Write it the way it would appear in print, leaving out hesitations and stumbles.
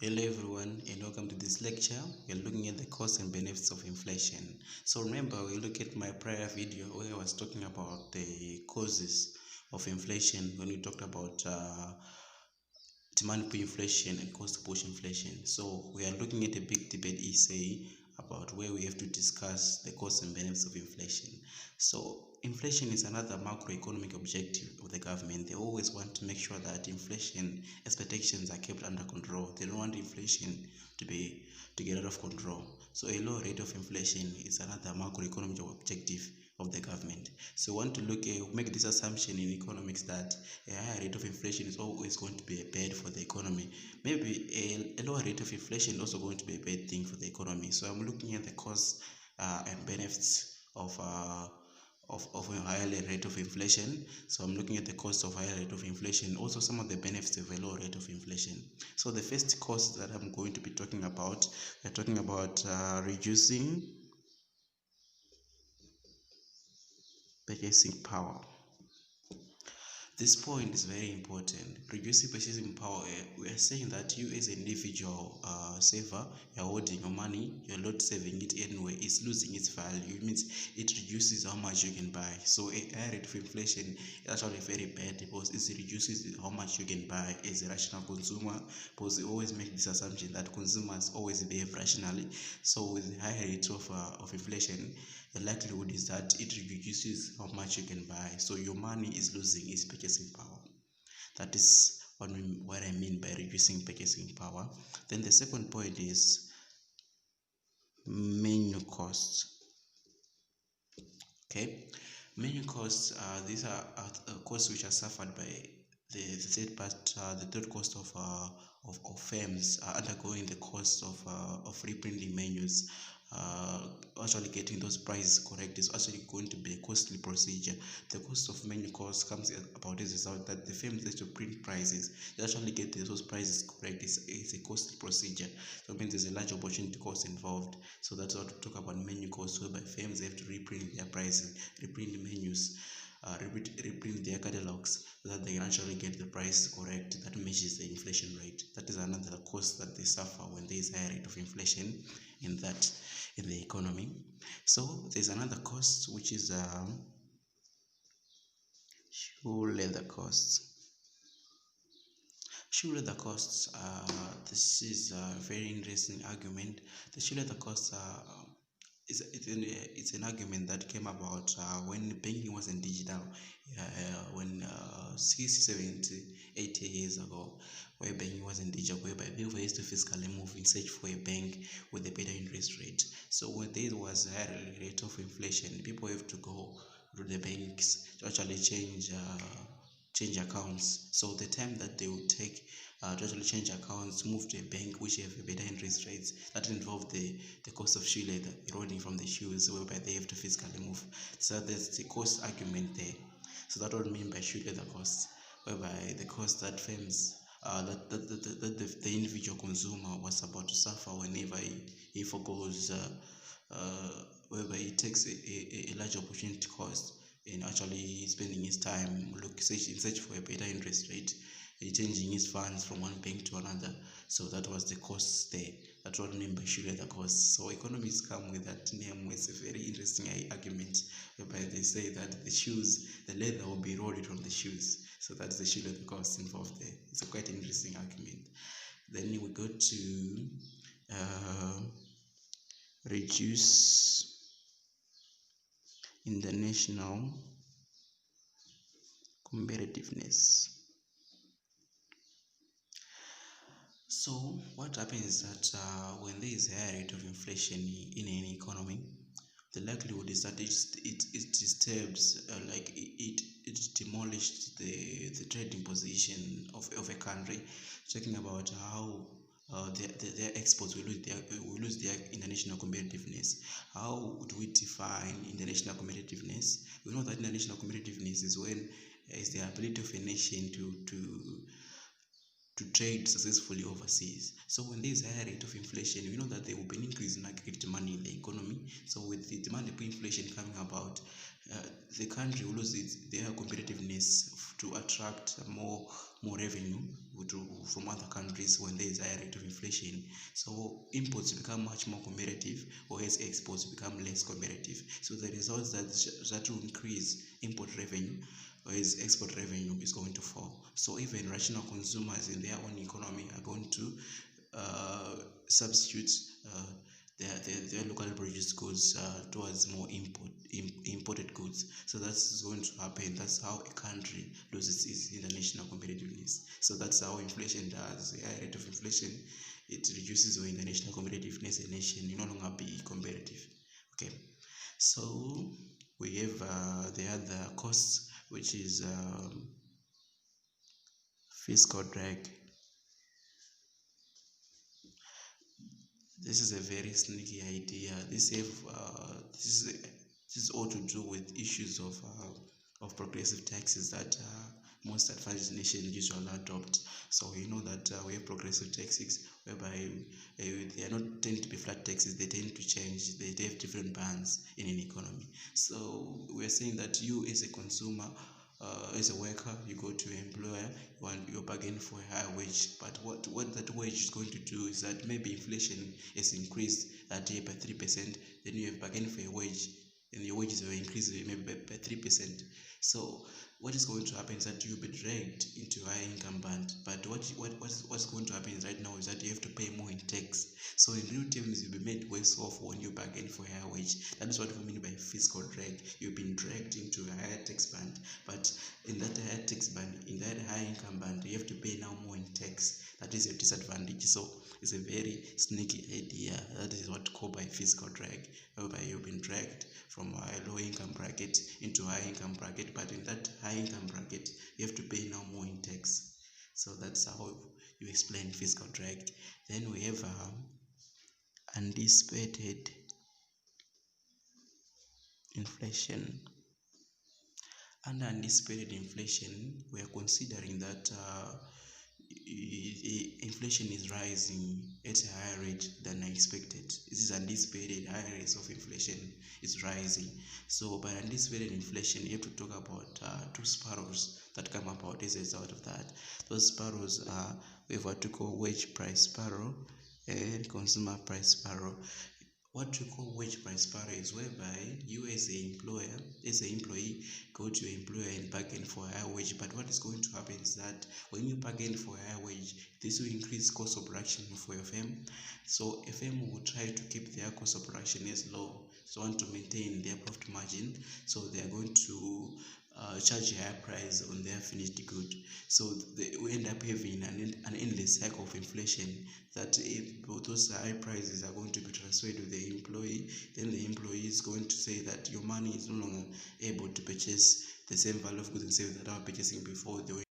Hello everyone and welcome to this lecture. We're looking at the costs and benefits of inflation. So remember, we look at my prior video where I was talking about the causes of inflation when we talked about demand pull inflation and cost push inflation. So we are looking at a big debate essay about where we have to discuss the costs and benefits of inflation. So inflation is another macroeconomic objective of the government. They always want to make sure that inflation expectations are kept under control. They don't want inflation to get out of control. So a low rate of inflation is another macroeconomic objective of the government. So we want to make this assumption in economics that a higher rate of inflation is always going to be bad for the economy. Maybe a lower rate of inflation is also going to be a bad thing for the economy. So I'm looking at the costs and benefits of a higher rate of inflation. So I'm looking at the cost of higher rate of inflation, also some of the benefits of a low rate of inflation. So the first cost that I'm going to be talking about, we're talking about reducing purchasing power. This point is very important. Reducing purchasing power, we are saying that you as an individual saver, you're holding your money, you're not saving it anyway, it's losing its value. It means it reduces how much you can buy. So a high rate of inflation is actually very bad because it reduces how much you can buy as a rational consumer, because we always make this assumption that consumers always behave rationally. So with the high rate of inflation, the likelihood is that it reduces how much you can buy. So your money is losing its purchasing power. That is what I mean by reducing purchasing power. Then the second point is menu costs. Okay, menu costs. These are costs which are suffered by the third cost of firms undergoing the cost of reprinting menus. Actually getting those prices correct is actually going to be a costly procedure. The cost of menu costs comes about as a result that the firms that to print prices, they actually get those prices correct. It's a costly procedure. So it means there's a large opportunity cost involved. So that's what we talk about menu costs, whereby firms have to reprint their prices, reprint the menus, reprint their catalogs so that they can actually get the price correct that matches the inflation rate. That is another cost that they suffer when there is a high rate of inflation in the economy. So there's another cost which is shoe leather costs. Shoe leather costs. This is a very interesting argument. The shoe leather costs it's an argument that came about when banking wasn't digital, when 60, 70, 80 years ago, where banking wasn't digital, whereby people used to physically move in search for a bank with a better interest rate. So when there was a higher rate of inflation, people have to go to the banks to actually change accounts. So the time that they would take to actually change accounts, move to a bank which have a better interest rates, that involve the cost of shoe leather eroding from the shoes, whereby they have to physically move. So there's the cost argument there. So that would mean by shoe leather costs, whereby the cost that firms that the individual consumer was about to suffer whenever he forgoes, whereby he takes a large opportunity cost in actually spending his time in search for a better interest rate, changing his funds from one bank to another. So that was the cost there. That's what I mean by shoe leather costs. So economists come with that name. It's a very interesting argument whereby they say that the leather will be eroded from the shoes. So that's the shoe leather cost involved there. It's a quite interesting argument. Then we go to reduce international competitiveness. So what happens is that when there is a high rate of inflation in any economy, the likelihood is that it disturbs, it demolished the trading position of a country. Talking about how their exports will lose their international competitiveness. How do we define international competitiveness? We know that international competitiveness is when is the ability of a nation to trade successfully overseas. So when there is a higher rate of inflation, we know that there will be an increase in aggregate demand in the economy. So with the demandable inflation coming about, the country will lose their competitiveness to attract more revenue from other countries when there is a higher rate of inflation. So imports become much more competitive, whereas exports become less competitive. So the results that will increase import revenue, whereas export revenue is going to fall. So even rational consumers in their own economy are going to substitute uh, their local produced goods towards more imported goods. So that's going to happen. That's how a country loses its international competitiveness. So that's how inflation does. The high rate of inflation, it reduces your international competitiveness. A nation you no longer be competitive. Okay. So we have the other costs, which is fiscal drag. This is a very sneaky idea. This is all to do with issues of progressive taxes that most advanced nations usually adopt. So we know that we have progressive taxes whereby they are not tend to be flat taxes. They tend to change. They have different bands in an economy. So we are saying that you as a consumer, as a worker, you go to your employer, you bargain for a higher wage. But what that wage is going to do is that maybe inflation has increased that year by 3%. Then you have bargained for a wage, and your wages will increase maybe by 3%. So what is going to happen is that you'll be dragged into a high income band. But what's going to happen is right now is that you have to pay more in tax. So in real terms, you'll be made worse off when you bargain for a higher wage. That is what we mean by fiscal drag. You've been dragged into a higher tax band. But in that higher tax band, in that high income band, you have to pay now more in tax. That is a disadvantage. So it's a very sneaky idea. That is what called by fiscal drag, whereby you've been dragged from a low income bracket into a high income bracket, but in that high income bracket, you have to pay now more in tax. So that's how you explain fiscal drag. Then we have anticipated inflation. Under anticipated inflation, we are considering that inflation is rising at a higher rate than expected. This is anticipated higher rates of inflation is rising. So by anticipated inflation, you have to talk about two sparrows that come about as a result of that. Those sparrows are, we have what to call wage price sparrow and consumer price sparrow. What we call wage price sparrow is whereby you as an employer, as an employee, go to your employer and bargain for a higher wage. But what is going to happen is that when you bargain for a higher wage, this will increase cost of production for your firm. So a firm will try to keep their cost of production as low, so want to maintain their profit margin. So they are going to charge a higher price on their finished good. So we end up having an endless cycle of inflation, that if those high prices are going to be transferred to the employee, then the employee is going to say that your money is no longer able to purchase the same value of goods and services that I was purchasing before. They were